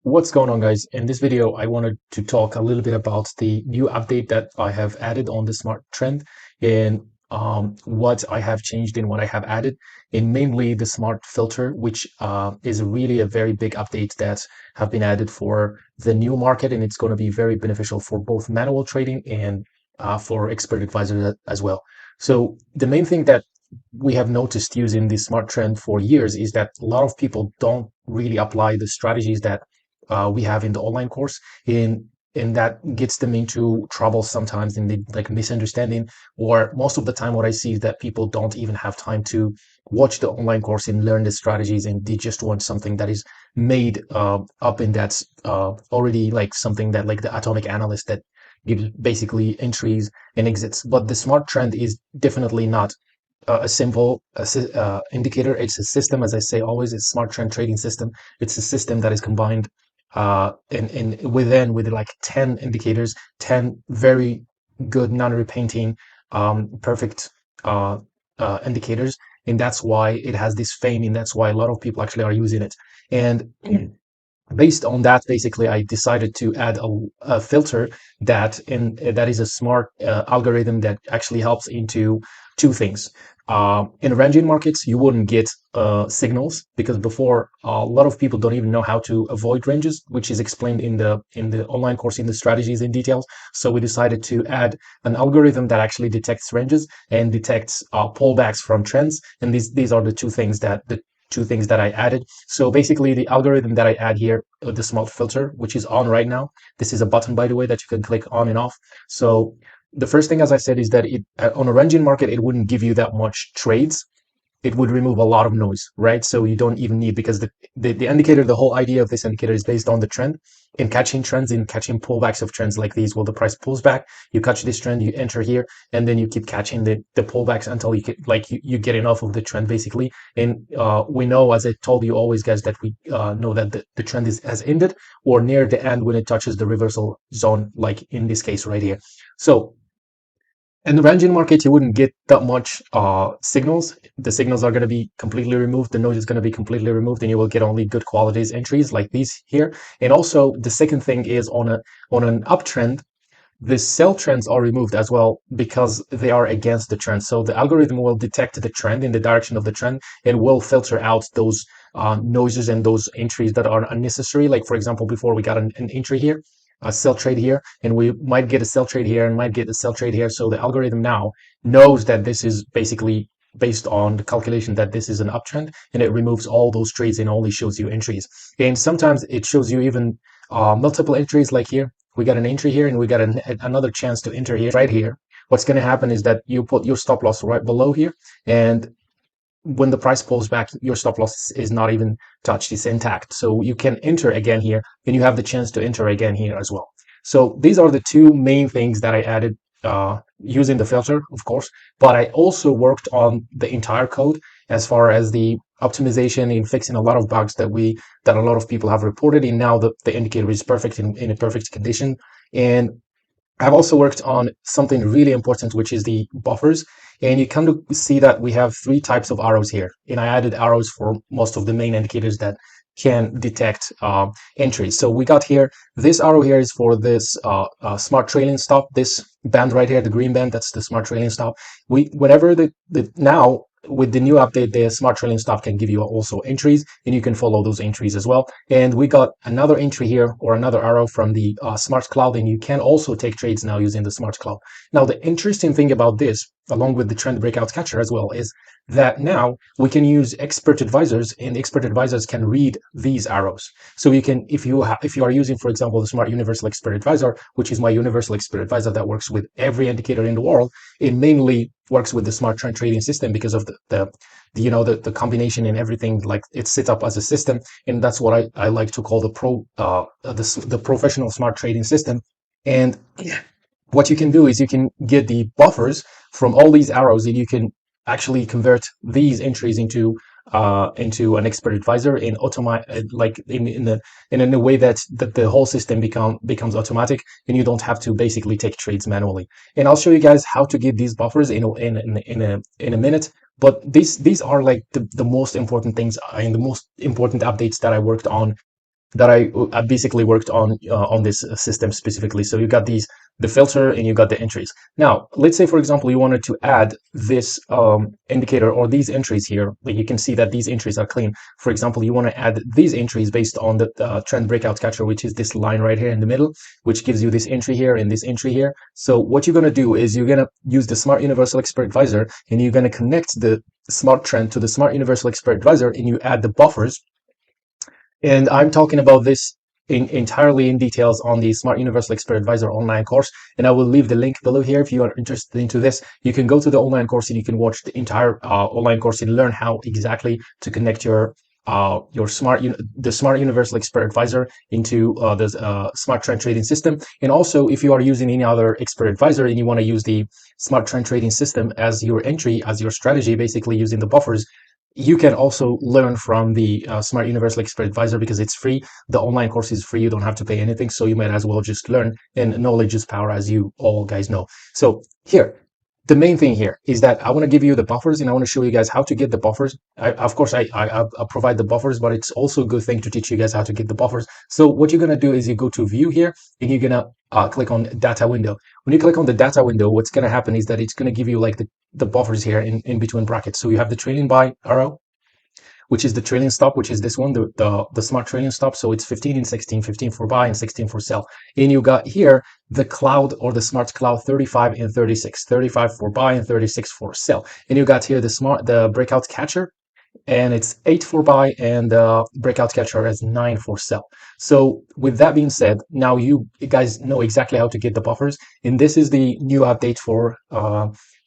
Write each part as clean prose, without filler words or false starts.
What's going on, guys? In this video, I wanted to talk a little bit about the new update that I have added on the smart trend and what I have changed and what I have added, and mainly the smart filter, which is really a very big update that have been added for the new market, and it's going to be very beneficial for both manual trading and for expert advisors as well. So the main thing that we have noticed using the smart trend for years is that a lot of people don't really apply the strategies that we have in the online course, and that gets them into trouble sometimes, and they like misunderstanding, or most of the time what I see is that people don't even have time to watch the online course and learn the strategies, and they just want something that is made up, and that's already like something that like the atomic analyst that gives basically entries and exits. But the smart trend is definitely not a simple indicator. It's a system, as I say always. It's smart trend trading system. It's a system that is combined in within with like 10 indicators, 10 very good non-repainting perfect indicators, and that's why it has this fame, and that's why a lot of people actually are using it. And based on that, basically I decided to add a filter that is a smart algorithm that actually helps into two things. In ranging markets, you wouldn't get signals, because before a lot of people don't even know how to avoid ranges, which is explained in the online course in the strategies and details. So we decided to add an algorithm that actually detects ranges and detects pullbacks from trends, and these are the two things that I added. So basically, the algorithm that I add here, the smart filter, which is on right now. This is a button, by the way, that you can click on and off. So the first thing, as I said, is that it on a ranging market, it wouldn't give you that much trades. It would remove a lot of noise, right? So you don't even need, because the indicator, the whole idea of this indicator is based on the trend, in catching trends, in catching pullbacks of trends like these. Well, the price pulls back, you catch this trend, you enter here, and then you keep catching the pullbacks until you get like you get enough of the trend, basically. And we know, as I told you always, guys, that we know that the trend has ended, or near the end when it touches the reversal zone, like in this case right here. So in the ranging market, you wouldn't get that much signals. The signals are going to be completely removed. The noise is going to be completely removed, and you will get only good qualities entries like these here. And also, the second thing is on an uptrend, the sell trends are removed as well, because they are against the trend. So the algorithm will detect the trend in the direction of the trend and will filter out those noises and those entries that are unnecessary. Like, for example, before we got an entry here, a sell trade here, and we might get a sell trade here and might get a sell trade here. So the algorithm now knows that this is basically based on the calculation that this is an uptrend, and it removes all those trades and only shows you entries. And sometimes it shows you even multiple entries, like here. We got an entry here, and we got another chance to enter here, right here. What's going to happen is that you put your stop loss right below here, and when the price pulls back, your stop loss is not even touched, it's intact. So you can enter again here, and you have the chance to enter again here as well. So these are the two main things that I added using the filter, of course, but I also worked on the entire code as far as the optimization and fixing a lot of bugs that a lot of people have reported, and now the indicator is perfect, in a perfect condition. And I've also worked on something really important, which is the buffers. And you kind of see that we have three types of arrows here. And I added arrows for most of the main indicators that can detect entries. So we got here, this arrow here is for this smart trailing stop. This band right here, the green band, that's the smart trailing stop. Whenever now with the new update, the smart trailing stop can give you also entries, and you can follow those entries as well. And we got another entry here, or another arrow from the smart cloud, and you can also take trades now using the smart cloud. Now, the interesting thing about this, along with the trend breakout catcher as well, is that now we can use expert advisors, and expert advisors can read these arrows. So you can, if you are using, for example, the smart universal expert advisor, which is my universal expert advisor that works with every indicator in the world, it mainly works with the smart trend trading system because of the combination and everything. Like, it's set up as a system, and that's what I like to call the professional smart trading system. And what you can do is you can get the buffers from all these arrows, and you can actually convert these entries into an expert advisor and automate, like in a way that the whole system becomes automatic, and you don't have to basically take trades manually. And I'll show you guys how to get these buffers in a minute. But these are like the most important things and the most important updates that I worked on that I basically worked on this system specifically. So you got the filter and you got the entries. Now, let's say, for example, you wanted to add this indicator or these entries here. Like you can see that these entries are clean. For example, you want to add these entries based on the trend breakout catcher, which is this line right here in the middle, which gives you this entry here and this entry here. So what you're going to do is you're going to use the Smart Universal Expert Advisor, and you're going to connect the smart trend to the Smart Universal Expert Advisor, and you add the buffers. And I'm talking about this entirely in details on the Smart Universal Expert Advisor online course. And I will leave the link below here if you are interested into this. You can go to the online course and you can watch the entire online course and learn how exactly to connect the Smart Universal Expert Advisor into the Smart Trend Trading System. And also, if you are using any other Expert Advisor and you want to use the Smart Trend Trading System as your entry, as your strategy, basically using the buffers, you can also learn from the Smart Universal Expert Advisor because it's free. The online course is free. You don't have to pay anything. So you might as well just learn. And knowledge is power, as you all guys know. So here, the main thing here is that I want to give you the buffers and I want to show you guys how to get the buffers. Of course, I provide the buffers, but it's also a good thing to teach you guys how to get the buffers. So what you're going to do is you go to view here and you're going to click on data window. When you click on the data window, what's going to happen is that it's going to give you like the buffers here in between brackets. So you have the trailing buy arrow, which is the trailing stop, which is this one, the smart trailing stop. So it's 15 and 16, 15 for buy and 16 for sell. And you got here the cloud or the smart cloud 35 and 36, 35 for buy and 36 for sell. And you got here the breakout catcher, and it's 8 for buy, and the breakout catcher has 9 for sell. So with that being said, now you guys know exactly how to get the buffers, and this is the new update for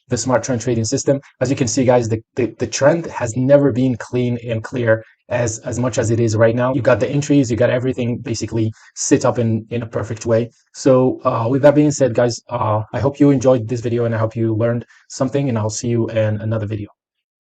the Smart Trend Trading System. As you can see, guys, the trend has never been clean and clear as much as it is right now. You got the entries, you got everything basically set up in a perfect way. So with that being said, guys, I hope you enjoyed this video and I hope you learned something, and I'll see you in another video.